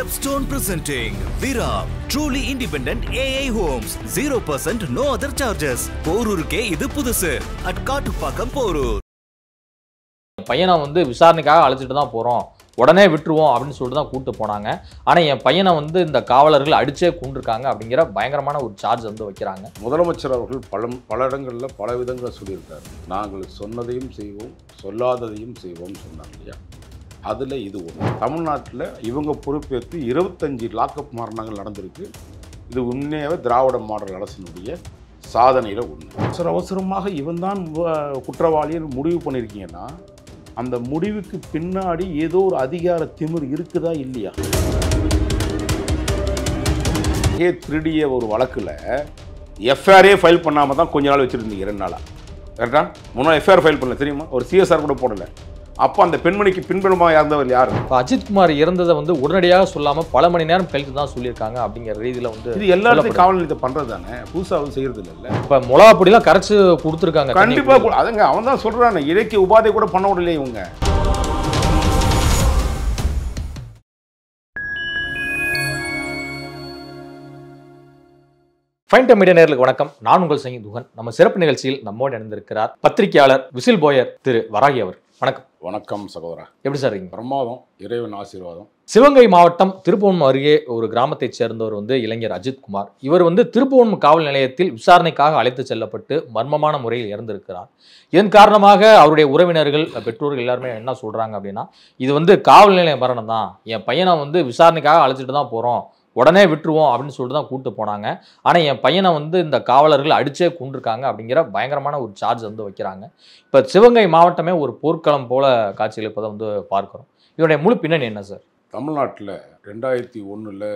Stepstone presenting Vira, truly independent AI homes, 0% no other charges. போரூருக்கே இது புதுசு at Kattupakkam Porur. பையனை விசாரணைக்காக அழைச்சிட்டு தான் போறோம், உடனே விட்டுருவோம் அப்படின்னு சொல்லிட்டு தான் கூப்பிட்டு போனாங்க. ஆனால் என் பையனை இந்த காவலர்கள் அடிச்சே கொண்டிருக்காங்க அப்படிங்கிற பயங்கரமான ஒரு சார்ஜ் வைக்கிறாங்க. முதலமைச்சர் அவர்கள் பல இடங்களில் பல விதங்களை சொல்லியிருக்காரு. நாங்கள் சொன்னதையும் செய்வோம், சொல்லாததையும் செய்வோம் சொன்னாங்க இல்லையா? அதில் இது ஒன்று. தமிழ்நாட்டில் இவங்க பொறுப்பேற்று 25 லாக்அப் மரணங்கள் நடந்திருக்கு. இது உண்மையாகவே திராவிட மாடல் அரசினுடைய சாதனையில் ஒன்று. அவசரமாக இவன் தான் குற்றவாளின்னு முடிவு பண்ணியிருக்கீங்கன்னா அந்த முடிவுக்கு பின்னாடி ஏதோ ஒரு அதிகார திமிர் இருக்குதா இல்லையா? திருடிய ஒரு வழக்கில் எஃப்ஐஆரே ஃபைல் பண்ணாமல் தான் கொஞ்ச நாள் வச்சுருந்தீங்க, 2 நாளாக. கரெக்டா? முன்னாள் எஃப்ஐஆர் ஃபைல் பண்ணல தெரியுமா? ஒரு சிஎஸ்ஆர் கூட போடலை. அப்போ அந்த பெண்மணிக்கு பின்புலமாக இறந்தவர் யார்? அஜித்குமார் இறந்ததை உடனடியாக சொல்லாமல் பல மணி நேரம் கழித்து தான் சொல்லியிருக்காங்க அப்படிங்கிற ரீதியில் இது எல்லாத்தையும் காவல் நிலையத்தை பண்ணுறது தானே, புதுசாக செய்கிறது இல்லை. இப்போ மிளகா பொடிலாம் கரைச்சி கொடுத்துருக்காங்க. கண்டிப்பாக அதுங்க அவன் தான் சொல்கிறான், இலக்கிய உபாதை கூட பண்ண விடலையே இவங்க. ஃபைன் டைம் மீடியா நேயர்களுக்கு வணக்கம். நான் உங்கள் சங்கி துகன். நம்ம சிறப்பு நிகழ்ச்சியில் நம்மோடு இணைந்திருக்கிறார் பத்திரிகையாளர் விசில் போயர் திரு வராகி அவர். வணக்கம். வணக்கம் சகோதரா. எப்படி சார் இருக்கீங்க? பிரமாதம், இறைவன் ஆசீர்வாதம். சிவகங்கை மாவட்டம் திருப்புவனம் அருகே ஒரு கிராமத்தைச் சேர்ந்தவர் இளைஞர் அஜித்குமார். இவர் திருப்புவனம் காவல் நிலையத்தில் விசாரணைக்காக அழைத்து செல்லப்பட்டு மர்மமான முறையில் இறந்திருக்கிறார். இதன் காரணமாக அவருடைய உறவினர்கள், பெற்றோர்கள் எல்லாருமே என்ன சொல்றாங்க அப்படின்னா, இது காவல் நிலைய மரணம் தான், என் பையனை விசாரணைக்காக அழைச்சிட்டு தான் போறோம், உடனே விட்டுருவோம் அப்படின்னு சொல்லிட்டு தான் கூப்பிட்டு போனாங்க. ஆனால் என் பையனை இந்த காவலர்கள் அடிச்சே கொண்டிருக்காங்க அப்படிங்கிற பயங்கரமான ஒரு சார்ஜ் வைக்கிறாங்க. இப்போ சிவகங்கை மாவட்டமே ஒரு போர்க்களம் போல காட்சிகள் இப்போ பார்க்குறோம். இதனுடைய முழு பின்னணி என்ன சார்? தமிழ்நாட்டில் 2001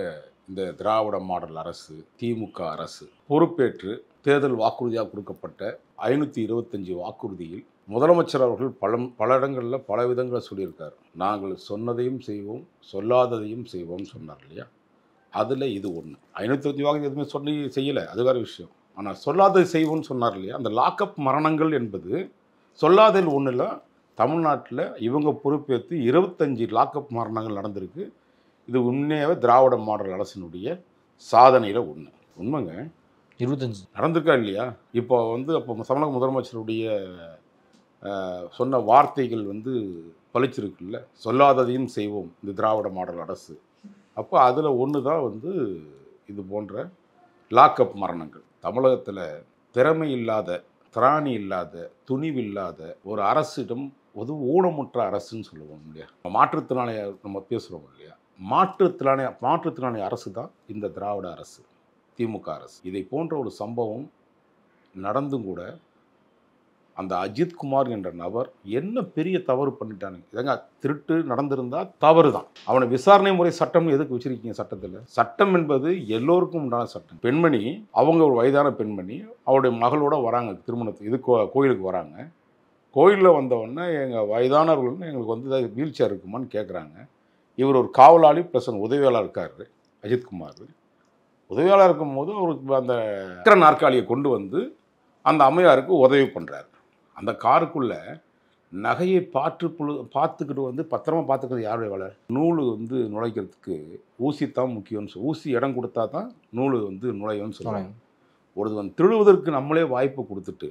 இந்த திராவிட மாடல் அரசு, திமுக அரசு பொறுப்பேற்று தேர்தல் வாக்குறுதியாக கொடுக்கப்பட்ட 525 வாக்குறுதியில் முதலமைச்சர் அவர்கள் பல இடங்களில் பல விதங்களை சொல்லியிருக்காரு. நாங்கள் சொன்னதையும் செய்வோம், சொல்லாததையும் செய்வோம் சொன்னார் இல்லையா? அதில் இது ஒன்று. 525 வாக்குறுதி எதுவுமே சொல்லி செய்யலை, அது வேறு விஷயம். ஆனால் சொல்லாததை செய்வோம்னு சொன்னார் இல்லையா? அந்த லாக்அப் மரணங்கள் என்பது சொல்லாததில் ஒன்றும் இல்லை. தமிழ்நாட்டில் இவங்க பொறுப்பேற்று 25 லாக்அப் மரணங்கள் நடந்திருக்கு. இது உண்மையாகவே திராவிட மாடல் அரசினுடைய சாதனையில் ஒன்று. உண்மைங்க, 25 நடந்திருக்கா இல்லையா? இப்போ அப்போ தமிழக முதலமைச்சருடைய சொன்ன வார்த்தைகள் பளிச்சிருக்குல்ல, சொல்லாததையும் செய்வோம் இந்த திராவிட மாடல் அரசு. அப்போ அதில் ஒன்று தான் இது போன்ற லாக்அப் மரணங்கள். தமிழகத்தில் திறமை இல்லாத, திராணி இல்லாத, துணிவில்லாத ஒரு அரசிடம் ஊனமுற்ற அரசுன்னு சொல்லுவோம் இல்லையா? மாற்றுத்திறனாளி நம்ம பேசுகிறோம் இல்லையா? மாற்றுத்திறனாளி அரசு தான் இந்த திராவிட அரசு, திமுக அரசு. இதை போன்ற ஒரு சம்பவம் நடந்தும் கூட அந்த அஜித்குமார் என்ற நபர் என்ன பெரிய தவறு பண்ணிட்டானுங்க. இதங்க திருட்டு நடந்திருந்தால் தவறு தான். அவனை விசாரணை முறை சட்டம் எதுக்கு வச்சிருக்கீங்க? சட்டத்தில் சட்டம் என்பது எல்லோருக்கும் உண்டான சட்டம். பெண்மணி, அவங்க ஒரு வயதான பெண்மணி, அவருடைய மகளோட வராங்க திருமணத்துக்கு, இது கோயிலுக்கு வராங்க. கோயிலில் வந்தவுடனே எங்கள் வயதானவர்கள் எங்களுக்கு வீல் சேர் இருக்குமான்னு கேட்குறாங்க. இவர் ஒரு காவலாளி ப்ளஸ் உதவியாளர் இருக்கார் அஜித்குமார். உதவியாளர் இருக்கும்போது அவருக்கு அந்த நாற்காலியை கொண்டு அந்த அம்மையாருக்கு உதவி பண்ணுறாரு. அந்த காருக்குள்ளே நகையை பார்த்துக்கிட்டு பத்திரமா பார்த்துக்கிறது யாருடைய வேலை? நூல் நுழைக்கிறதுக்கு ஊசி தான் முக்கியம்னு ஊசி இடம் கொடுத்தா தான் நூல் நுழையும்னு சொல்லுவாங்க. ஒருவன் திருடுவதற்கு நம்மளே வாய்ப்பு கொடுத்துட்டு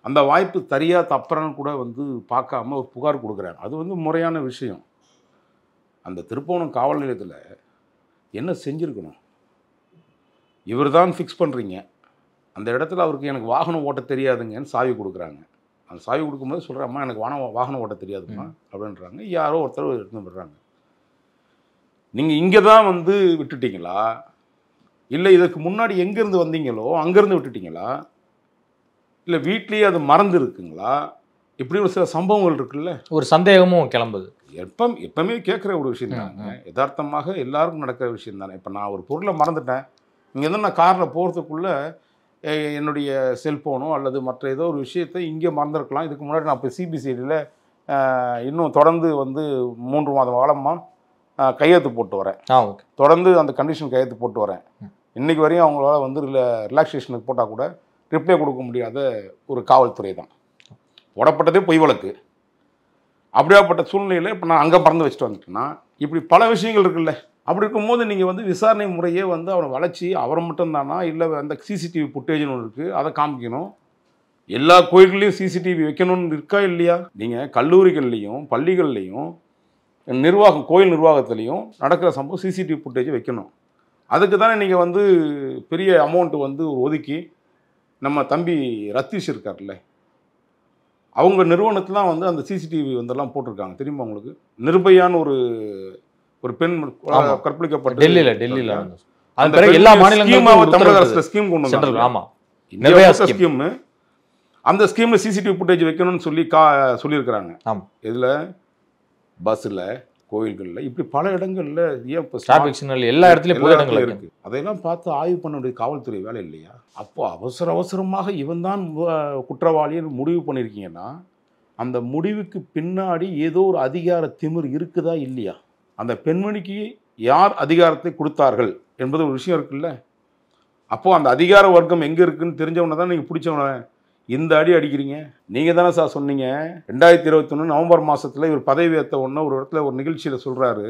அந்த வாய்ப்பு சரியா தப்புறான்னு கூட பார்க்காம ஒரு புகார் கொடுக்குறாங்க. அது முறையான விஷயம். அந்த திருப்புவனம் காவல் நிலையத்தில் என்ன செஞ்சுருக்கணும்? இவர் தான் ஃபிக்ஸ் பண்ணுறீங்க. அந்த இடத்துல அவருக்கு எனக்கு வாகனம் ஓட்ட தெரியாதுங்கன்னு சாவி கொடுக்குறாங்க. அந்த சாவி கொடுக்கும்போது சொல்கிறேன், எனக்கு வாகனம் ஓட்ட தெரியாதுமா அப்படின்றாங்க. யாரோ ஒருத்தர் எடுத்து விடுறாங்க. நீங்கள் இங்கே தான் விட்டுட்டீங்களா, இல்லை இதுக்கு முன்னாடி எங்கேருந்து வந்தீங்களோ அங்கேருந்து விட்டுட்டீங்களா, இல்லை வீட்லேயே அது மறந்து இருக்குங்களா? இப்படி ஒரு சில சம்பவங்கள் இருக்குல்ல, ஒரு சந்தேகமும் கிளம்புது. எப்பவுமே கேட்குற ஒரு விஷயம் தாங்க, யதார்த்தமாக எல்லாருக்கும் நடக்கிற விஷயம் தானே. இப்போ நான் ஒரு பொருளை மறந்துட்டேன், இங்கே நான் காரில் போகிறதுக்குள்ளே என்னுடைய செல்ஃபோனோ அல்லது மற்ற ஏதோ ஒரு விஷயத்தை இங்கே மறந்துருக்கலாம். இதுக்கு முன்னாடி நான் இப்போ சிபிசிஐடியில் இன்னும் தொடர்ந்து 3 மாத காலமாக கையெழுத்து போட்டு வரேன். தொடர்ந்து அந்த கண்டிஷன் கையெழுத்து போட்டு வரேன். இன்றைக்கி வரையும் அவங்களால ரிலாக்ஸேஷனுக்கு போட்டால் கூட ரிப்ளை கொடுக்க முடியாத ஒரு காவல்துறை தான். போடப்பட்டதே பொய் வழக்கு. அப்படியாப்பட்ட சூழ்நிலையில் இப்போ நான் அங்கே பறந்து வச்சுட்டு வந்துட்டேன்னா இப்படி பல விஷயங்கள் இருக்குல்ல. அப்படி இருக்கும்போது நீங்கள் வந்து விசாரணை முறையே வந்து அவனை வளைச்சி அவர் மட்டும்தானா, இல்லை அந்த சிசிடிவி ஃபுட்டேஜ்னு ஒன்று இருக்குது, அதை காமிக்கணும். எல்லா கோயில்கள்லையும் சிசிடிவி வைக்கணும்னு இருக்கா இல்லையா? நீங்கள் கல்லூரிகள்லையும் பள்ளிகள்லையும் நிர்வாகம் கோயில் நிர்வாகத்துலேயும் நடக்கிற சம்பவம் சிசிடிவி ஃபுட்டேஜ் வைக்கணும். அதுக்கு தானே நீங்கள் வந்து பெரிய அமௌண்ட்டு வந்து ஒதுக்கி நம்ம தம்பி ரத்தீஷ் இருக்கார்ல, அவங்க நிறுவனத்துலாம் வந்து அந்த சிசிடிவி வந்தெல்லாம் போட்டிருக்காங்க. தெரியுமா உங்களுக்கு? நிர்பயான்னு ஒரு பெண் கற்பழிக்கப்பட்ட டெல்லியில் எல்லா மாநிலங்களும் தமிழக அரசு ஸ்கீம் கொண்டு வந்தாங்க. ஆமா, ஸ்கீம். அந்த ஸ்கீம்ல சிசிடிவி ஃபுட்டேஜ் வைக்கணும்னு சொல்லியிருக்கிறாங்க. இதுல பஸ்ல, கோயில்களில், இப்படி பல இடங்கள்ல எல்லா இடத்துலயும் பொது இடங்கள் இருக்கு. அதையெல்லாம் பார்த்து ஆய்வு பண்ண வேண்டிய காவல்துறை வேலை இல்லையா? அப்போ அவசரமாக இவன் தான் குற்றவாளின்னு முடிவு பண்ணியிருக்கீங்கன்னா அந்த முடிவுக்கு பின்னாடி ஏதோ ஒரு அதிகார திமிர் இருக்குதா இல்லையா? அந்த பெண்மணிக்கு யார் அதிகாரத்தை கொடுத்தார்கள் என்பது ஒரு விஷயம் இருக்குல்ல. அப்போ அந்த அதிகார வர்க்கம் எங்க இருக்குன்னு தெரிஞ்சவனை தான் நீங்க பிடிச்சவன இந்த அடி அடிக்கிறீங்க. நீங்கள் தானே சார் சொன்னீங்க 2021 நவம்பர் மாதத்தில் இவர் பதவி ஏற்ற உடனே ஒரு இடத்துல ஒரு நிகழ்ச்சியில் சொல்கிறாரு,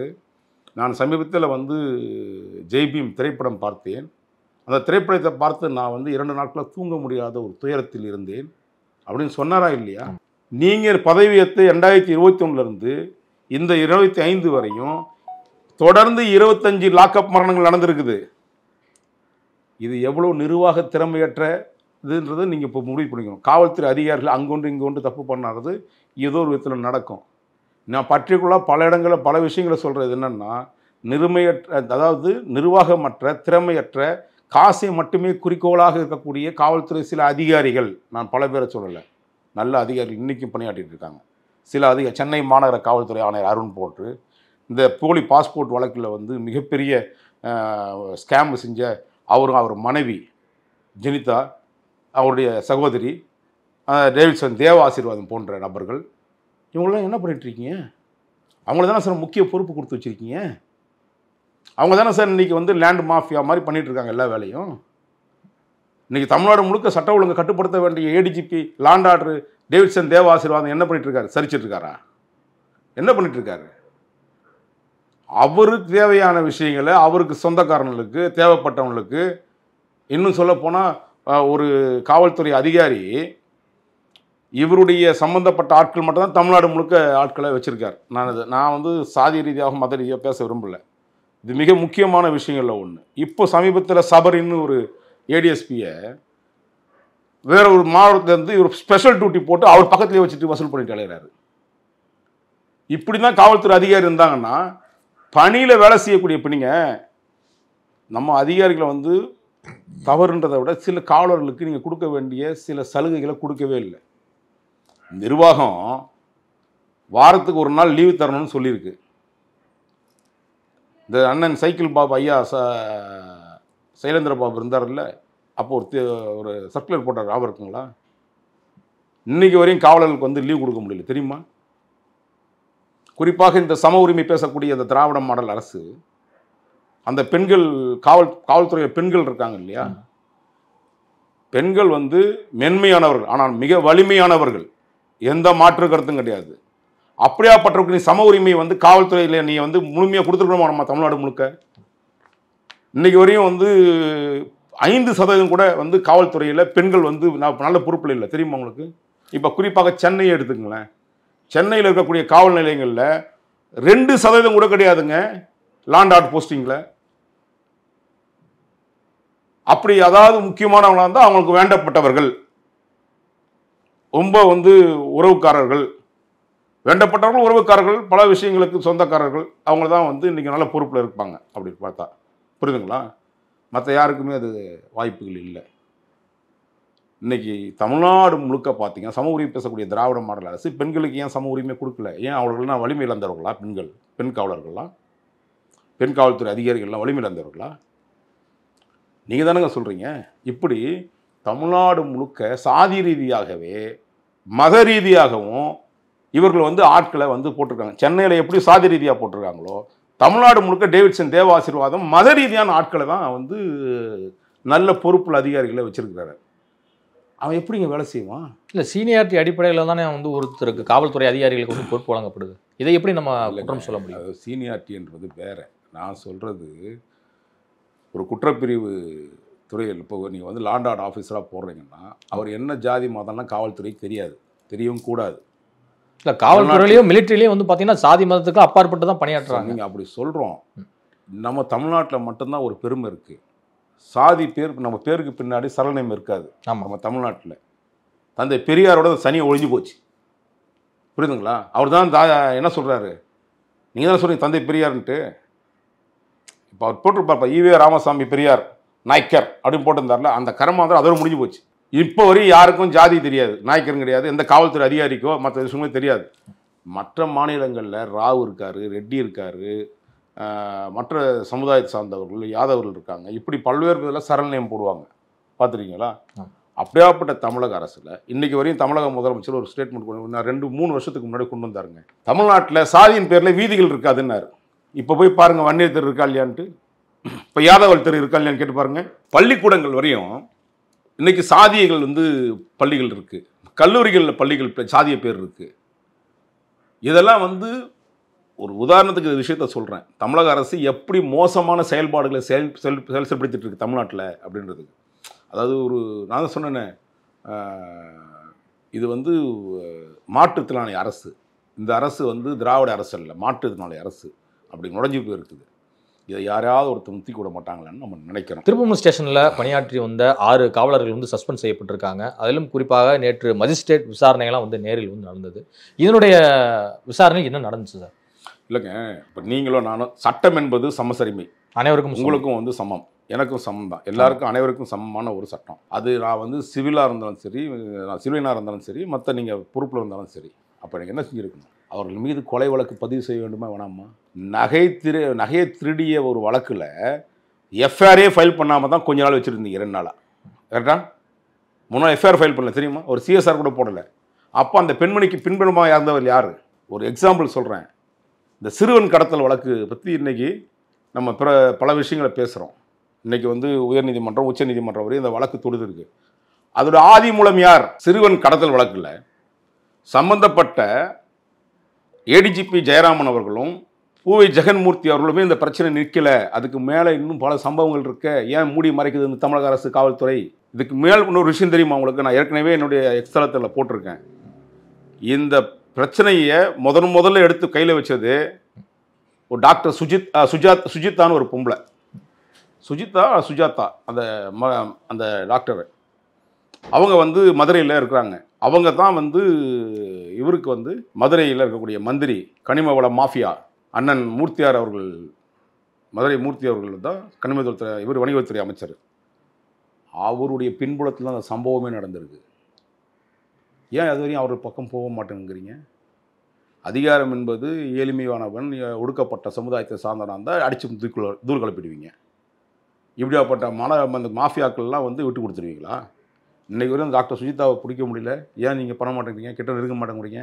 நான் சமீபத்தில் வந்து ஜெய்பீம் திரைப்படம் பார்த்தேன், அந்த திரைப்படத்தை பார்த்து நான் வந்து 2 நாட்களில் தூங்க முடியாத ஒரு துயரத்தில் இருந்தேன் அப்படின்னு சொன்னாரா இல்லையா? நீங்கள் பதவி ஏற்று 2021 இந்த 25 வரையும் தொடர்ந்து 25 லாக்அப் மரணங்கள் நடந்திருக்குது. இது எவ்வளோ நிர்வாக திறமையற்ற இதுன்றது நீங்கள் இப்போ முடிவு பண்ணிக்கணும். காவல்துறை அதிகாரிகள் அங்கொன்று இங்கொன்று தப்பு பண்ணாதது ஏதோ ஒரு விதத்தில் நடக்கும். நான் பர்டிகுலராக பல இடங்களில் பல விஷயங்களை சொல்கிறது என்னென்னா, அதாவது நிர்வாகமற்ற, திறமையற்ற, காசை மட்டுமே குறிக்கோளாக இருக்கக்கூடிய காவல்துறை சில அதிகாரிகள், நான் பல பேரை சொல்லலை, நல்ல அதிகாரிகள் இன்றைக்கும் பணியாற்றிட்டு இருக்காங்க. சில சென்னை மாநகர காவல்துறை ஆணையர் அருண் போன்று இந்த போலி பாஸ்போர்ட் வழக்கில் வந்து மிகப்பெரிய ஸ்கேம் செஞ்ச அவர் மனைவி ஜெனிதா, அவருடைய சகோதரி டேவிட்சன் தேவ ஆசீர்வாதம் போன்ற நபர்கள், இவங்களாம் என்ன பண்ணிட்டுருக்கீங்க? அவங்கள தானே சார் முக்கிய பொறுப்பு கொடுத்து வச்சுருக்கீங்க. அவங்க தானே சார் இன்றைக்கி வந்து லேண்ட் மாஃபியா மாதிரி பண்ணிகிட்ருக்காங்க எல்லா வேலையும். இன்றைக்கி தமிழ்நாடு முழுக்க சட்ட ஒழுங்கை கட்டுப்படுத்த வேண்டிய ஏடிஜிபி லாண்ட் ஆர்டர் டேவிட்சன் தேவ ஆசீர்வாதம் என்ன பண்ணிகிட்ருக்காரு? சரிச்சிட்ருக்காரா? என்ன பண்ணிகிட்ருக்காரு? அவருக்கு தேவையான விஷயங்களை அவருக்கு சொந்தக்காரங்களுக்கு தேவைப்பட்டவங்களுக்கு, இன்னும் சொல்லப்போனால் ஒரு காவல்துறை அதிகாரி இவருடைய சம்பந்தப்பட்ட ஆட்கள் மட்டும்தான் தமிழ்நாடு முழுக்க ஆட்களை வச்சுருக்கார். நான் வந்து சாதி ரீதியாக மத ரீதியாக பேச விரும்பலை. இது மிக முக்கியமான விஷயங்களில் ஒன்று. இப்போ சமீபத்தில் சபரின்னு ஒரு ஏடிஎஸ்பியை வேற ஒரு மாவட்டத்திலேருந்து இவர் ஸ்பெஷல் டியூட்டி போட்டு அவர் பக்கத்துலேயே வச்சுட்டு வசூல் பண்ணிட்டு அலைகிறாரு. இப்படி தான் காவல்துறை அதிகாரி இருந்தாங்கன்னா பணியில் வேலை செய்யக்கூடிய பிணிங்க நம்ம அதிகாரிகளை வந்து தவறுன்றதை விட சில காவலர்களுக்கு நீங்கள் கொடுக்க வேண்டிய சில சலுகைகளை கொடுக்கவே இல்லை. நிர்வாகம் வாரத்துக்கு ஒரு நாள் லீவு தரணும்னு சொல்லியிருக்கு. இந்த அண்ணன் சைக்கிள் பாபு ஐயா சைலேந்திர பாபு இருந்தார்ல, அப்போ ஒரு சர்க்குலர் போட்டார், ஞாபகம் இருக்குங்களா? இன்னைக்கு வரையும் காவலர்களுக்கு வந்து லீவ் கொடுக்க முடியல, தெரியுமா? குறிப்பாக இந்த சம உரிமை பேசக்கூடிய அந்த திராவிட மாடல் அரசு, அந்த பெண்கள் காவல்துறையில் பெண்கள் இருக்காங்க இல்லையா, பெண்கள் வந்து மென்மையானவர்கள், ஆனால் மிக வலிமையானவர்கள், எந்த மாற்று கருத்தும் கிடையாது. அப்படியாப்பட்டவருக்கு நீ சம உரிமை வந்து காவல்துறையில் நீ வந்து முழுமையாக கொடுத்துருக்கணுமா? நம்ம தமிழ்நாடு முழுக்க இன்னைக்கு வரையும் வந்து 5% கூட வந்து காவல்துறையில் பெண்கள் வந்து நல்ல பொறுப்பில் இல்லை, தெரியுமா உங்களுக்கு? இப்போ குறிப்பாக சென்னையை எடுத்துங்களேன். சென்னையில் இருக்கக்கூடிய காவல் நிலையங்களில் 2% கூட கிடையாதுங்க லாண்ட் ஆர்டர் போஸ்டிங்கில். அப்படி அதாவது முக்கியமானவங்களாக இருந்தால் அவங்களுக்கு வேண்டப்பட்டவர்கள், ரொம்ப வந்து உறவுக்காரர்கள், வேண்டப்பட்டவர்கள் உறவுக்காரர்கள், பல விஷயங்களுக்கு சொந்தக்காரர்கள், அவங்க தான் வந்து இன்றைக்கி நல்ல பொறுப்பில் இருப்பாங்க. அப்படி பார்த்தா புரியுதுங்களா? மற்ற யாருக்குமே அது வாய்ப்புகள் இல்லை. இன்றைக்கி தமிழ்நாடு முழுக்க பார்த்தீங்கன்னா சம உரிமை பேசக்கூடிய திராவிட மாடல் அரசு பெண்களுக்கு ஏன் சம உரிமை கொடுக்கல? ஏன் அவர்கள்லாம் வலிமை இழந்தவர்களா? பெண் காவலர்கள்லாம், பெண் காவல்துறை அதிகாரிகள்லாம் வலிமை இழந்தவர்களா? நீங்கள் தானங்க சொல்கிறீங்க. இப்படி தமிழ்நாடு முழுக்க சாதி ரீதியாகவே மத ரீதியாகவும் இவர்கள் வந்து ஆட்களை வந்து போட்டிருக்காங்க. சென்னையில் எப்படி சாதி ரீதியாக போட்டிருக்காங்களோ, தமிழ்நாடு முழுக்க டேவிட்சன் தேவ ஆசீர்வாதம் மத ரீதியான ஆட்களை தான் வந்து நல்ல பொறுப்புள்ள அதிகாரிகளை வச்சிருக்கிறாரு. அவன் எப்படிங்க வேலை செய்வான்? இல்லை, சீனியாரிட்டி அடிப்படையில் தானே வந்து ஒருத்தருக்கு காவல்துறை அதிகாரிகளுக்கு வந்து பொறுப்பு வழங்கப்படுது. இதை எப்படி நம்ம குற்றம் சொல்ல முடியும்? அது சீனியாரிட்டின்றது வேற. நான் சொல்கிறது ஒரு குற்றப்பிரிவு துறையில் இப்போ நீங்கள் வந்து லாண்ட் ஆர்டர் ஆஃபீஸராக போடுறீங்கன்னா அவர் என்ன ஜாதி மதம்லாம் காவல்துறைக்கு தெரியாது, தெரியவும் கூடாது. இல்லை, காவல்துறையிலையும் மிலிட்ரிலையும் வந்து பார்த்தீங்கன்னா சாதி மதத்துக்கு அப்பாற்பட்டு தான் பணியாற்றுறாங்க. நீங்கள் அப்படி சொல்கிறோம். நம்ம தமிழ்நாட்டில் மட்டும்தான் ஒரு பெருமை இருக்குது. சாதி பேர் நம்ம பேருக்கு பின்னாடி சரளநேம் இருக்காது. நம்ம தமிழ்நாட்டில் தந்தை பெரியாரோட சனியை ஒழிஞ்சு போச்சு. புரியுதுங்களா? அவர் தான் என்ன சொல்கிறாரு, நீங்கள் தானே சொல்கிறீங்க தந்தை பெரியார்ன்ட்டு. இப்போ அவர் போட்டிருப்பாப்பா ஈவே ராமசாமி பெரியார் நாய்க்கர் அப்படின்னு போட்டிருந்தார்ல, அந்த கர்மாந்திரம் அதோட முடிஞ்சு போச்சு. இப்போ வரையும் யாருக்கும் ஜாதி தெரியாது, நாய்க்கரும் கிடையாது, எந்த காவல்துறை அதிகாரிக்கோ மற்ற விஷயங்களும் தெரியாது. மற்ற மாநிலங்களில் ராவ் இருக்கார், ரெட்டி இருக்கார், மற்ற சமுதாயத்தை சார்ந்தவர்கள் யாதவர்கள் இருக்காங்க. இப்படி பல்வேறு இதில் சரண்யம் போடுவாங்க, பார்த்துருக்கீங்களா? அப்படியாப்பட்ட தமிழக அரசில் இன்றைக்கி வரையும் தமிழக முதலமைச்சர் ஒரு ஸ்டேட்மெண்ட் கொண்டு 2-3 வருஷத்துக்கு முன்னாடி கொண்டு வந்தாருங்க. தமிழ்நாட்டில் சாதியின் பேரில் வீதிகள் இருக்காதுன்னாரு. இப்போ போய் பாருங்கள் வன்னியர் தெரு இருக்கா இல்லையான்ட்டு, இப்போ யாதவர் தெரு இருக்கா இல்லையான்னு கேட்டு பாருங்கள். பள்ளிக்கூடங்கள் வரையும் இன்றைக்கி சாதியங்கள் வந்து பள்ளிகள் இருக்குது, கல்லூரிகளில் பள்ளிகள் சாதிய பேர் இருக்குது. இதெல்லாம் வந்து ஒரு உதாரணத்துக்கு விஷயத்த சொல்கிறேன். தமிழக அரசு எப்படி மோசமான செயல்பாடுகளை செயல்படுத்திட்டு இருக்கு தமிழ்நாட்டில் அப்படின்றதுக்கு. அதாவது நான் தான் சொன்னேன்னே, இது வந்து மாற்றுத்திறனாளி அரசு. இந்த அரசு வந்து திராவிட அரசு இல்லை, மாற்றுத்திறனாளி அரசு. அப்படி நுழைஞ்சு போயிருக்குது. இதை யாராவது ஒருத்தர் முத்தி கூட மாட்டாங்களான்னு நம்ம நினைக்கிறோம். திருப்பூர் ஸ்டேஷனில் பணியாற்றி வந்த 6 காவலர்கள் வந்து சஸ்பெண்ட் செய்யப்பட்டிருக்காங்க. அதிலும் குறிப்பாக நேற்று மஜிஸ்ட்ரேட் விசாரணைகள்லாம் வந்து நேரில் வந்து நடந்தது. இதனுடைய விசாரணை என்ன நடந்துச்சு சார்? இல்லைங்க, இப்போ நீங்களும் நானும் சட்டம் என்பது சமசரிமை, அனைவருக்கும் உங்களுக்கும் வந்து சமம், எனக்கும் சமம் தான். எல்லாருக்கும் அனைவருக்கும் சமமான ஒரு சட்டம். அது நான் வந்து சிவிலாக இருந்தாலும் சரி, நான் சிவிலியனாக இருந்தாலும் சரி, மற்ற நீங்கள் பொறுப்பில் இருந்தாலும் சரி, அப்போ நீங்கள் என்ன செஞ்சுருக்கணும்? அவர்கள் மீது கொலை வழக்கு பதிவு செய்ய வேண்டுமா வேணாமா? நகையை திருடிய ஒரு வழக்கில் எஃப்ஐஆரே ஃபைல் பண்ணாமல் தான் கொஞ்ச நாள் வச்சுருந்தீங்க, 2 நாளாக. கரெக்டாக? 3 நாள் எஃப்ஐஆர் ஃபைல் பண்ணல தெரியுமா? ஒரு சிஎஸ்ஆர் கூட போடலை. அப்போ அந்த பெண்மணிக்கு பின்புலமாக இருந்தவர் யார்? ஒரு எக்ஸாம்பிள் சொல்கிறேன். இந்த சிறுவன் கடத்தல் வழக்கு பற்றி இன்றைக்கி நம்ம பல விஷயங்களை பேசுகிறோம். இன்றைக்கி வந்து உயர்நீதிமன்றம், உச்ச நீதிமன்றம் வரையும் இந்த வழக்கு தொடுதிருக்கு. அதோட ஆதி மூலம் யார்? சிறுவன் கடத்தல் வழக்கில் சம்பந்தப்பட்ட ஏடிஜிபி ஜெயராமன் அவர்களும் பூவை ஜெகன்மூர்த்தி அவர்களுமே இந்த பிரச்சனை நிற்கலை. அதுக்கு மேலே இன்னும் பல சம்பவங்கள் இருக்க, ஏன் மூடி மறைக்குது இந்த தமிழக அரசு காவல்துறை? இதுக்கு மேல் இன்னொரு விஷயம் தெரியுமா உங்களுக்கு? நான் ஏற்கனவே என்னுடைய எக்ஸ்தலத்தில் போட்டிருக்கேன். இந்த பிரச்சனையை முதல்ல எடுத்து கையில் வச்சது ஒரு டாக்டர் சுஜித்தான்னு ஒரு பொம்பளை. சுஜாதா அந்த டாக்டர், அவங்க வந்து மதுரையில் இருக்கிறாங்க. அவங்க தான் வந்து இவருக்கு வந்து மதுரையில் இருக்கக்கூடிய மந்திரி, கனிம வள மாஃபியா அண்ணன் மூர்த்தியார் அவர்கள், மதுரை மூர்த்தி அவர்கள் தான் கனிமத்துறை, இவர் வணிகத்துறை அமைச்சர். அவருடைய பின்புலத்தில் அந்த சம்பவமே நடந்திருக்கு. ஏன் அது வரையும் அவர் பக்கம் போக மாட்டேங்கிறீங்க? அதிகாரம் என்பது எளிமையானவன், ஒடுக்கப்பட்ட சமுதாயத்தை சார்ந்தவனாக இருந்தால் அடித்து தூள் கிளப்பிடுவீங்க. இப்படியாப்பட்ட அந்த மாஃபியாக்கள்லாம் வந்து விட்டு கொடுத்துருவீங்களா? இன்றைக்கு வரையும் டாக்டர் சுஜிதாவை பிடிக்க முடியல. ஏன் நீங்கள் பண்ண மாட்டேங்கிறீங்க? கிட்ட நெருங்க மாட்டேங்கிறீங்க?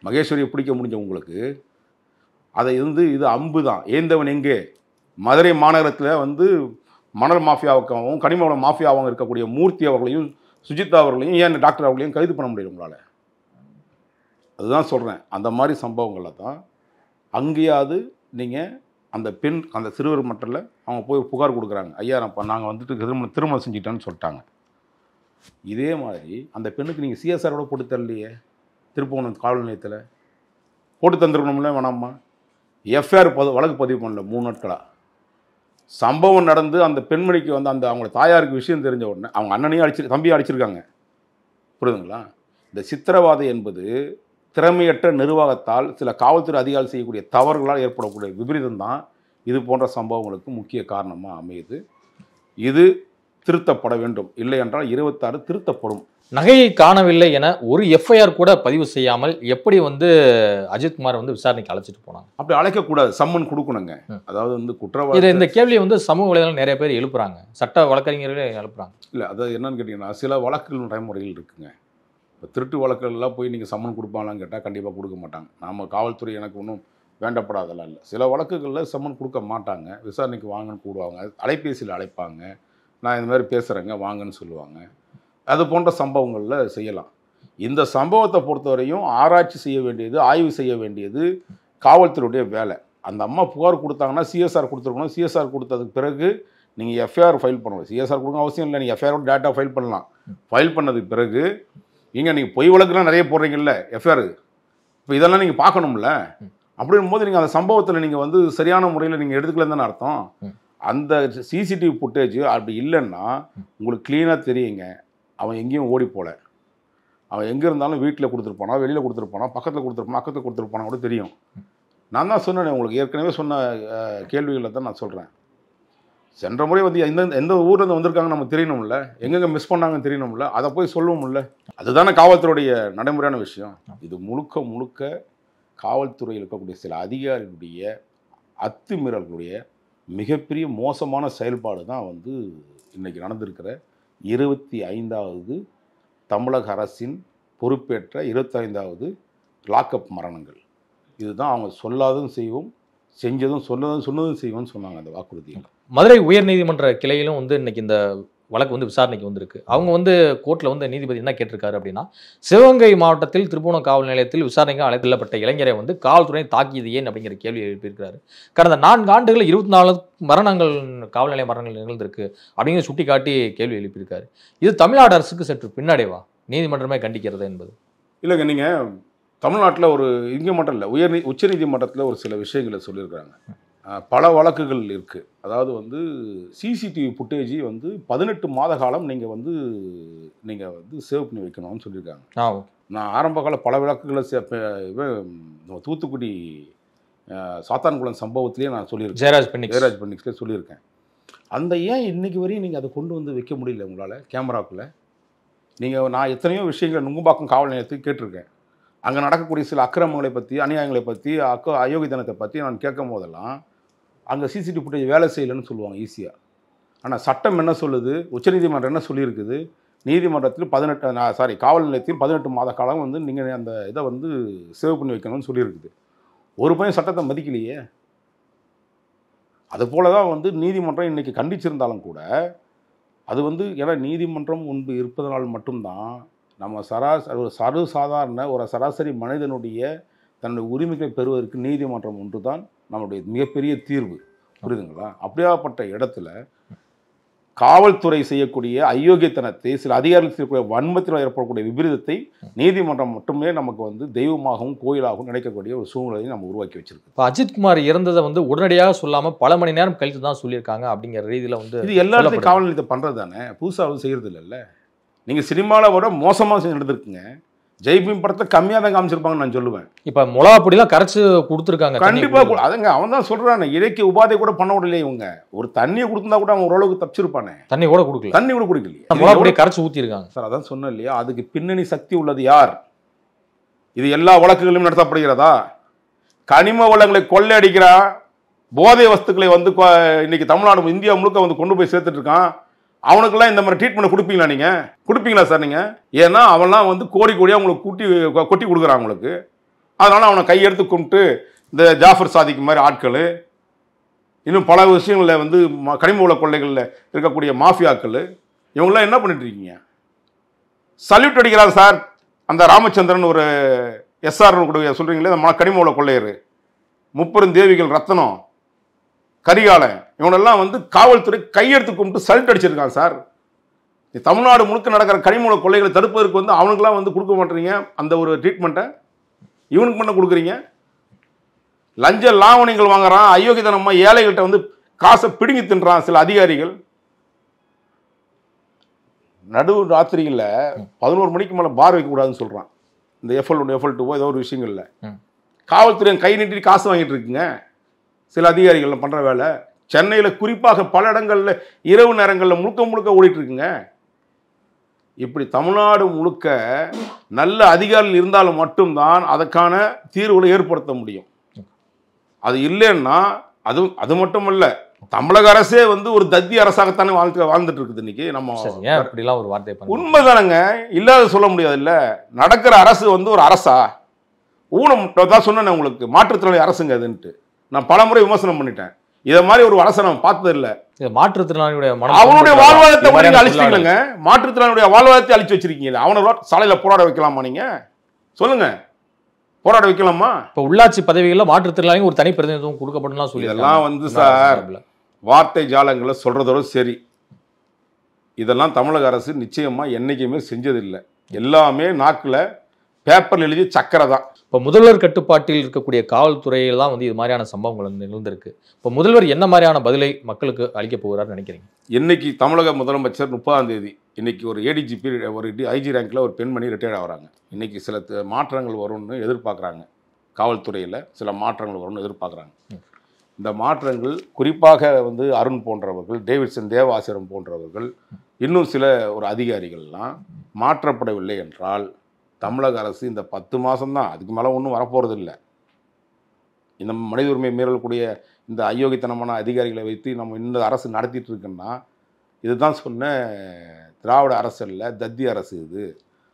மகேஸ்வரியை பிடிக்க முடிஞ்ச உங்களுக்கு அதை இது அம்பு தான். ஏந்தவன் எங்கே? மதுரை மாநகரத்தில் வந்து மணல் மாஃபியாவுக்காகவும் கனிமவள மாஃபியாவும் இருக்கக்கூடிய மூர்த்தி அவர்களையும் சுஜிதா அவர்களையும் ஏன் டாக்டர் அவர்களையும் கைது பண்ண முடியல உங்களால்? அதுதான் சொல்கிறேன். அந்த மாதிரி சம்பவங்களை தான் அங்கேயாவது நீங்கள் அந்த சிறுவர் மட்டத்தில் அவங்க போய் புகார் கொடுக்குறாங்க. ஐயா நாங்கள் வந்துட்டு திருமணம் செஞ்சிட்டோன்னு சொல்லிட்டாங்க. இதே மாதிரி அந்த பெண்ணுக்கு நீங்கள் சிஎஸ்ஆரோட போட்டு தரலையே, திருப்பூர் காவல் நிலையத்தில் போட்டு தந்துருக்கணும்ல வேணாமா? எஃப்ஐஆர் வழக்கு பதிவு பண்ணல 3 நாட்களாக. சம்பவம் நடந்து அந்த பெண்மணிக்கு வந்து அவங்களோட தாயாருக்கு விஷயம் தெரிஞ்ச உடனே அவங்க அண்ணனையும் தம்பியும் அடிச்சிருக்காங்க. புரியுதுங்களா? இந்த சித்திரவாதை என்பது திறமையற்ற நிர்வாகத்தால் சில காவல்துறை அதிகாரிகள் செய்யக்கூடிய தவறுகளால் ஏற்படக்கூடிய விபரீதம் தான் இது போன்ற சம்பவங்களுக்கு முக்கிய காரணமாக அமையுது. இது திருத்தப்பட வேண்டும். இல்லை என்றால் 26 திருத்தப்படும். நகையை காணவில்லை என ஒரு எஃப்ஐஆர் கூட பதிவு செய்யாமல் எப்படி வந்து அஜித்குமார் வந்து விசாரணைக்கு அழைச்சிட்டு போனாங்க? அப்படி அழைக்கக்கூடாது, சம்மன் கொடுக்கணுங்க. அதாவது வந்து குற்றவாளி இந்த கேள்வியை வந்து சமூக வலைதளம் நிறைய பேர் எழுப்புறாங்க, சட்ட வழக்கறிஞர்களே எழுப்புறாங்க. இல்லை, அதாவது என்னன்னு கேட்டிங்கன்னா சில வழக்குகள் நடைமுறைகள் இருக்குங்க. இப்போ திருட்டு வழக்குகள்லாம் போய் நீங்கள் சம்மன் கொடுப்பாங்களான்னு கேட்டால் கண்டிப்பாக கொடுக்க மாட்டாங்க. நம்ம காவல்துறை எனக்கு ஒன்றும் வேண்டப்படாதெல்லாம் இல்லை. சில வழக்குகளில் சம்மன் கொடுக்க மாட்டாங்க, விசாரணைக்கு வாங்கன்னு கூடுவாங்க, அலைபேசியில் அழைப்பாங்க, நான் இந்த மாதிரி பேசுகிறேங்க வாங்கன்னு சொல்லுவாங்க. அது போன்ற சம்பவங்களில் செய்யலாம். இந்த சம்பவத்தை பொறுத்தவரையும் ஆராய்ச்சி செய்ய வேண்டியது, ஆய்வு செய்ய வேண்டியது காவல்துறையுடைய வேலை. அந்த அம்மா புகார் கொடுத்தாங்கன்னா சிஎஸ்ஆர் கொடுத்துருக்கணும். சிஎஸ்ஆர் கொடுத்ததுக்கு பிறகு நீங்கள் எஃப்ஐஆர் ஃபைல் பண்ணணும். சிஎஸ்ஆர் கொடுக்க அவசியம் இல்லை, நீங்கள் எஃப்ஐஆர் டேட்டா ஃபைல் பண்ணலாம். ஃபைல் பண்ணதுக்கு பிறகு நீங்கள் பொய் வழக்குலாம் நிறைய போடுறீங்கல்ல எஃப்ஐஆர், இப்போ இதெல்லாம் நீங்கள் பார்க்கணும்ல. அப்படின் போது நீங்கள் அந்த சம்பவத்தில் நீங்கள் வந்து சரியான முறையில் நீங்கள் எடுத்துக்கலன்னு தானே அர்த்தம். அந்த சிசிடிவி ஃபுட்டேஜ் அப்படி இல்லைன்னா உங்களுக்கு க்ளீனாக தெரியுங்க, அவன் எங்கேயும் ஓடி போகல. அவன் எங்கே இருந்தாலும் வீட்டில் கொடுத்துருப்பானா, வெளியில் கொடுத்துருப்பானா, பக்கத்தில் கொடுத்துருப்பானா, பக்கத்தில் கொடுத்துருப்பானா கூட தெரியும். நான் தான் சொன்னேன் உங்களுக்கு, ஏற்கனவே சொன்ன கேள்விகளை தான் நான் சொல்கிறேன். சென்ற முறை வந்து எந்த ஊர்லேருந்து வந்திருக்காங்க நம்ம தெரியணும்ல, எங்கெங்கே மிஸ் பண்ணாங்கன்னு தெரியணும்ல, அதை போய் சொல்லணும்ல. அதுதானே காவல்துறையுடைய நடைமுறையான விஷயம். இது முழுக்க முழுக்க காவல்துறையில் இருக்கக்கூடிய சில அதிகாரிகளுடைய அத்துமீறல்களுடைய மிகப்பெரிய மோசமான செயல்பாடு தான் வந்து இன்றைக்கி நடந்திருக்கிற 25வது தமிழக அரசின் பொறுப்பேற்ற 25வது லாக்அப் மரணங்கள். இதுதான் அவங்க சொல்லாததும் செய்வோம், செஞ்சதும் சொன்னதும் செய்வோம்னு சொன்னாங்க அந்த வாக்குறுதிகள். மதுரை உயர்நீதிமன்ற கிளையிலும் வந்து இன்னைக்கு இந்த வழக்கு வந்து விசாரணைக்கு வந்திருக்கு. அவங்க வந்து கோர்ட்டில் வந்து நீதிபதி என்ன கேட்டிருக்காரு அப்படின்னா, சிவகங்கை மாவட்டத்தில் திருப்புவனம் காவல் நிலையத்தில் விசாரணைக்கு அழைத்துள்ளப்பட்ட இளைஞரை வந்து காவல்துறை தாக்கியது ஏன் அப்படிங்கிற கேள்வி எழுப்பியிருக்கிறாரு. கடந்த 4 ஆண்டுகளில் 24 மரணங்கள் காவல் நிலைய மரணங்கள் நிகழ்ந்திருக்கு அப்படிங்கிற சுட்டி காட்டி கேள்வி எழுப்பியிருக்காரு. இது தமிழ்நாடு அரசுக்கு சற்று பின்னடைவா, நீதிமன்றமே கண்டிக்கிறது என்பது? இல்லைங்க, நீங்கள் தமிழ்நாட்டில் ஒரு இங்கே மட்டும் இல்லை, உச்சநீதிமன்றத்தில் ஒரு சில விஷயங்களை சொல்லியிருக்கிறாங்க. பல வழக்குகள் இருக்குது. அதாவது வந்து சிசிடிவி ஃபுட்டேஜ் வந்து 18 மாத காலம் நீங்கள் வந்து சேவ் பண்ணி வைக்கணும்னு சொல்லியிருக்காங்க. நான் ஆரம்ப கால பல வழக்குகளை தூத்துக்குடி சாத்தான்குளம் சம்பவத்திலேயே நான் சொல்லியிருக்கேன், ஜெயராஜ் பென்னிக்ஸ்லேயே சொல்லியிருக்கேன். அந்த ஏன் இன்றைக்கி வரையும் நீங்கள் அதை கொண்டு வந்து வைக்க முடியல உங்களால் கேமராக்குள்ளே? நான் எத்தனையோ விஷயங்கள் நுங்கம்பாக்கம் காவல் நிலையத்துக்கு கேட்டிருக்கேன். அங்கே நடக்கக்கூடிய சில அக்கிரமங்களை பற்றி, அநியாயங்களை பற்றி, அயோக்கியத்தனத்தை பற்றி நான் கேட்கும் போதெல்லாம் அங்கே சிசிடிவி ஃபுட்டேஜ் வேலை செய்யலைன்னு சொல்லுவாங்க ஈஸியாக. ஆனால் சட்டம் என்ன சொல்லுது, உச்சநீதிமன்றம் என்ன சொல்லியிருக்குது, நீதிமன்றத்தில் காவல் நிலையத்தில் 18 மாத காலம் வந்து நீங்கள் அந்த இதை வந்து சேவ் பண்ணி வைக்கணும்னு சொல்லியிருக்குது. ஒரு பையன் சட்டத்தை மதிக்கலையே. அதுபோல தான் வந்து நீதிமன்றம் இன்றைக்கி கண்டிச்சிருந்தாலும் கூட அது வந்து ஏன்னா நீதிமன்றம் முன்பு இருப்பதனால் மட்டும்தான் நம்ம சாதாரண ஒரு சராசரி மனிதனுடைய தன்னுடைய உரிமைகளை பெறுவதற்கு நீதிமன்றம் ஒன்று தான் நம்முடைய மிகப்பெரிய தீர்வு. புரியுதுங்களா? அப்படியாப்பட்ட இடத்துல காவல்துறை செய்யக்கூடிய அயோக்கியத்தனத்தை, சில அதிகாரிகள் செய்யக்கூடிய வன்மத்தில் ஏற்படக்கூடிய விபரீதத்தை நீதிமன்றம் மட்டுமே நமக்கு வந்து தெய்வமாகவும் கோயிலாகவும் நினைக்கக்கூடிய ஒரு சூழ்நிலையை நம்ம உருவாக்கி வச்சிருக்கு. இப்போ அஜித்குமார் இறந்ததை வந்து உடனடியாக சொல்லாமல் பல மணி நேரம் கழித்து தான் சொல்லியிருக்காங்க அப்படிங்கிற ரீதியில் வந்து இது எல்லாத்தையும் காவல் நிலையத்தை பண்ணுறது தானே, புதுசாக செய்கிறது இல்லைல்ல. நீங்கள் சினிமாவில் விட மோசமாக நடந்திருக்குங்க. ஜெய்பீம் படத்தை கம்மியாக தான் காமிச்சிருப்பாங்கன்னு நான் சொல்லுவேன். இப்போ மிளகாப்பொடிலாம் கரைச்சி கொடுத்துருக்காங்க. கண்டிப்பாக அதுங்க அவன் தான் சொல்கிறான், இடைக்கு உபாதை கூட பண்ண விடலையே இவங்க. ஒரு தண்ணியை கொடுத்துருந்தா கூட அவன் ஓரளவுக்கு தப்பிச்சிருப்பானே. தண்ணி கூட கொடுக்கலையே, மிளகாப்பொடியை கரைச்சி ஊற்றிருக்காங்க சார். அதான் சொன்னேன் இல்லையா, அதுக்கு பின்னணி சக்தி உள்ளது யார்? இது எல்லா வழக்குகளிலும் நடத்தப்படுகிறதா? கனிம வளங்களை கொள்ளையடிக்கிறா, போதை வஸ்துக்களை வந்து இன்னைக்கு தமிழ்நாடு இந்தியா முழுக்க வந்து கொண்டு போய் சேர்த்துட்டு இருக்கான். அவனுக்கெல்லாம் இந்த மாதிரி ட்ரீட்மெண்ட் கொடுப்பீங்களா? நீங்கள் கொடுப்பீங்களா சார்? நீங்கள் ஏன்னா அவன்லாம் வந்து கோடி கோடியாக உங்களுக்கு கொட்டி கொடுக்குறான் உங்களுக்கு. அதனால் அவனை கையெடுத்து கும்பிட்டு இந்த ஜாஃபர் சாதிக்கு மாதிரி ஆட்கள், இன்னும் பல விஷயங்களில் வந்து கனிம வள கொள்ளைகளில் இருக்கக்கூடிய மாஃபியாக்கள், இவங்களாம் என்ன பண்ணிட்டு இருக்கீங்க? சல்யூட் அடிக்கிறாங்க சார். அந்த ராமச்சந்திரன் ஒரு எஸ்ஆர் கூட சொல்கிறீங்களே, அந்த கனிம வள கொள்ளையர், முப்பெருந்தேவிகள், ரத்தனம், கரிகாலன், இவனெல்லாம் வந்து காவல்துறை கையெடுத்து கும்பிட்டு சல்யூட் அடிச்சிருக்காங்க சார். தமிழ்நாடு முழுக்க நடக்கிற கனிம கொள்ளைகளை தடுப்பதற்கு வந்து அவனுக்குலாம் வந்து கொடுக்க மாட்டீங்க அந்த ஒரு ட்ரீட்மெண்ட்டை, இவனுக்கு பண்ண கொடுக்குறீங்க. லஞ்ச லாவணிகள் வாங்குறான், அயோக்கியத்தனமா ஏழைகள்கிட்ட வந்து காசை பிடுங்கி தின்றான் சில அதிகாரிகள். நடு ராத்திரியில் 11 மணிக்கு மேலே பார் வைக்கக்கூடாதுன்னு சொல்கிறான் இந்த FL1 FL2 ஏதோ ஒரு விஷயங்கள்ல. காவல்துறை கை நீட்டி காசு வாங்கிட்டு இருக்குங்க சில அதிகாரிகள் பண்ணுற வேலை. சென்னையில் குறிப்பாக பல இடங்களில் இரவு நேரங்களில் முழுக்க ஓடிட்டு இருக்குங்க. இப்படி தமிழ்நாடு முழுக்க நல்ல அதிகாரிகள் இருந்தாலும் மட்டும்தான் அதற்கான தீர்வுகளை ஏற்படுத்த முடியும். அது இல்லைன்னா அது மட்டும் இல்லை, தமிழக அரசே வந்து ஒரு தத்தி அரசாகத்தானே வாழ்ந்துட்டு இருக்குது இன்னைக்கு. நம்ம உண்மைதானங்க, இல்லாத சொல்ல முடியாது. இல்லை, நடக்கிற அரசு வந்து ஒரு அரசா? ஊனம் தான் சொன்னேன் உங்களுக்கு, மாற்றுத்திறனாளி அரசுங்க அதுன்ட்டு நான் பல முறை விமர்சனம் பண்ணிட்டேன். இதை மாதிரி ஒரு வலசை நம்ம பார்த்தது இல்லை. மாற்றுத்திறனாளியுடைய அவனுடைய வாழ்வாதாரத்தை நீங்க அழிச்சிட்டீங்களங்க. மாற்றுத்திறனாளியுடைய வாழ்வாதாரத்தை அழிச்சு வச்சிருக்கீங்க. அவனை சாலையில போராட வைக்கலாமா? நீங்க சொல்லுங்க, போராட வைக்கலாமா? இப்போ உள்ளாட்சி பதவிகள்ல மாற்றுத்திறனாளிக்கு ஒரு தனி பிரதிநிதித்துவம் கொடுக்கப்படும் சொல்லி இதெல்லாம் வந்து சார் வார்த்தை ஜாலங்களை சொல்றதோட சரி. இதெல்லாம் தமிழக அரசு நிச்சயமா என்னைக்குமே செஞ்சதில்லை. எல்லாமே நாக்குல பேப்பர்ல எழுதி சக்கரை தான். இப்போ முதல்வர் கட்டுப்பாட்டில் இருக்கக்கூடிய காவல்துறையில் தான் வந்து இது மாதிரியான சம்பவங்கள் வந்து நிகழ்ந்திருக்கு. இப்போ முதல்வர் என்ன மாதிரியான பதிலை மக்களுக்கு அளிக்க போகிறார் நினைக்கிறீங்க? இன்னைக்கு தமிழக முதலமைச்சர் 30ஆம் தேதி இன்னைக்கு ஒரு ஏடிஜிபி ஒரு ஐஜி ரேங்க்ல ஒரு பெண்மணி ரிட்டையர்ட் ஆகிறாங்க. இன்னைக்கு சில மாற்றங்கள் வரும்னு எதிர்பார்க்குறாங்க. காவல்துறையில் சில மாற்றங்கள் வரும்னு எதிர்பார்க்குறாங்க. இந்த மாற்றங்கள் குறிப்பாக வந்து அருண் போன்றவர்கள், டேவிட்சன் தேவாசிரம் போன்றவர்கள், இன்னும் சில ஒரு அதிகாரிகள்லாம் மாற்றப்படவில்லை என்றால் தமிழக அரசு இந்த 10 மாதம்தான், அதுக்கு மேலே ஒன்றும் வரப்போகிறது இல்லை. இந்த மனித உரிமை மீறக்கூடிய இந்த அயோக்கியத்தனமான அதிகாரிகளை வைத்து நம்ம இந்த அரசு நடத்திட்டு இருக்குன்னா இதுதான் சொன்ன திராவிட அரசு இல்லை, தத்தி அரசு இது.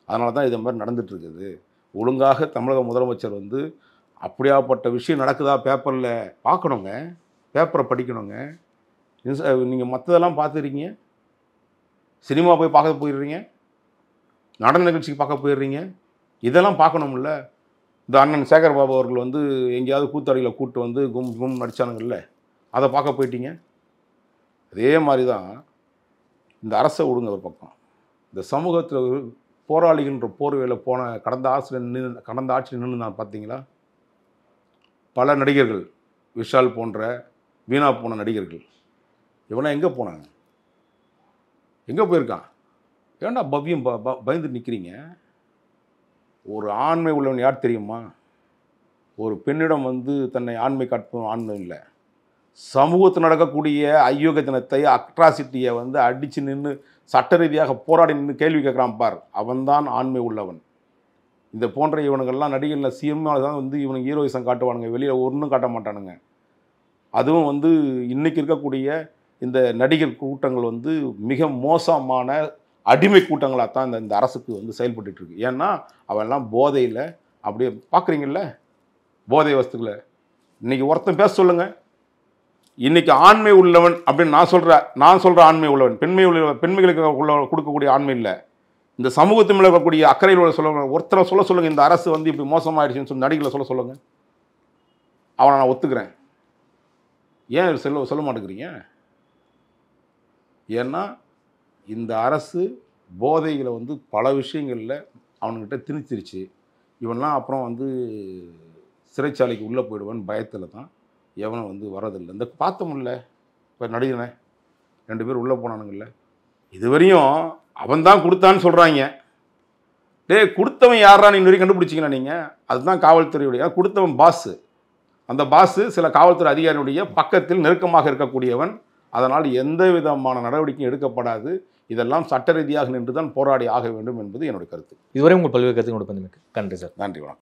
அதனால தான் இது மாதிரி நடந்துட்டுருக்குது. ஒழுங்காக தமிழக முதலமைச்சர் வந்து அப்படியாப்பட்ட விஷயம் நடக்குதா பேப்பரில் பார்க்கணுங்க, பேப்பரை படிக்கணுங்க. நீங்கள் மற்றதெல்லாம் பார்த்துருக்கீங்க, சினிமா போய் பார்க்க போயிடுறீங்க, நடன நிகழ்ச்சிக்கு பார்க்க போயிடுறீங்க, இதெல்லாம் பார்க்கணும்ல. இந்த அண்ணன் சேகர் பாபு அவர்கள் வந்து எங்கேயாவது கூத்தாடியில் கூப்பிட்டு வந்து கும் நடித்தானுங்கள்ல, அதை பார்க்க போயிட்டீங்க. அதே மாதிரி தான் இந்த அரசை விடுங்க ஒரு பக்கம். இந்த சமூகத்தில் போராளிகின்ற போர்வையில் போன கடந்த ஆட்சியில் நின்று நான் பார்த்தீங்களா? பல நடிகர்கள், விஷால் போன்ற வீணா போன நடிகர்கள் இவனா எங்கே போனாங்க? எங்கே போயிருக்கான்? ஏன்னா பவ்யம் பயந்து நிற்கிறீங்க. ஒரு ஆண்மை உள்ளவன் யார் தெரியுமா? ஒரு பெண்ணிடம் வந்து தன்னை ஆண்மை காட்டும் ஆண்மை இல்லை. சமூகத்தில் நடக்கக்கூடிய அயோக்கியத்தனத்தை, அட்ராசிட்டியை வந்து அடித்து நின்று சட்ட ரீதியாக போராடி நின்று கேள்வி கேட்குறான் பார், அவன்தான் ஆண்மை உள்ளவன். இந்த போன்ற இவனுங்கள்லாம் நடிகர்கள் சிஎம்மால் தான் வந்து இவனுக்கு ஹீரோயிசம் காட்டுவானுங்க, வெளியில் ஒன்றும் காட்ட மாட்டானுங்க. அதுவும் வந்து இன்றைக்கி இருக்கக்கூடிய இந்த நடிகர் கூட்டங்கள் வந்து மிக மோசமான அடிமை கூட்டங்களாக தான் இந்த அரசுக்கு வந்து செயல்பட்டுருக்கு. ஏன்னா அவெல்லாம் போதையில் அப்படியே பார்க்குறீங்கள, போதை வஸ்துக்களை. இன்றைக்கி ஒருத்தன் பேச சொல்லுங்கள், இன்றைக்கி ஆண்மை உள்ளவன் அப்படின்னு நான் சொல்கிற ஆண்மை உள்ளவன் பெண்மைகளுக்கு கொடுக்கக்கூடிய ஆண்மை இல்லை. இந்த சமூகத்து மேலே இருக்கக்கூடிய அக்கறையில் உள்ள ஒருத்தரை சொல்ல சொல்லுங்கள், இந்த அரசு வந்து இப்படி மோசமாயிடுச்சுன்னு சொல்லி நடிகளை சொல்ல சொல்லுங்கள். அவனை நான் ஒத்துக்கிறேன். ஏன் சொல்ல மாட்டேங்கிறீங்க? ஏன்னா இந்த அரசு போதைகளை வந்து பல விஷயங்களில் அவனுக்கிட்ட திணிச்சிருச்சு. இவன்லாம் அப்புறம் வந்து சிறைச்சாலைக்கு உள்ளே போயிடுவான்னு பயத்தில் தான் எவனும் வந்து வரதில்லை. இந்த பார்த்தோம்ல இப்போ நடிகனை 2 பேர் உள்ளே போனானுங்கள்ல, இதுவரையும் அவன் தான் கொடுத்தான்னு சொல்கிறாங்க. கொடுத்தவன் யாரா நீ வரைக்கும் கண்டுபிடிச்சிங்களா நீங்கள்? அதுதான் காவல்துறையுடைய கொடுத்தவன் பாஸு. அந்த பாஸு சில காவல்துறை அதிகாரியுடைய பக்கத்தில் நெருக்கமாக இருக்கக்கூடியவன். அதனால் எந்த விதமான நடவடிக்கையும் எடுக்கப்படாது. இதெல்லாம் சட்ட ரீதியாக நின்று தான் போராடி ஆக வேண்டும் என்பது என்னுடைய கருத்து. இதுவரை உங்கள் பல்வேறு கருத்து கொடுப்பது நன்றி சார். நன்றி, வணக்கம்.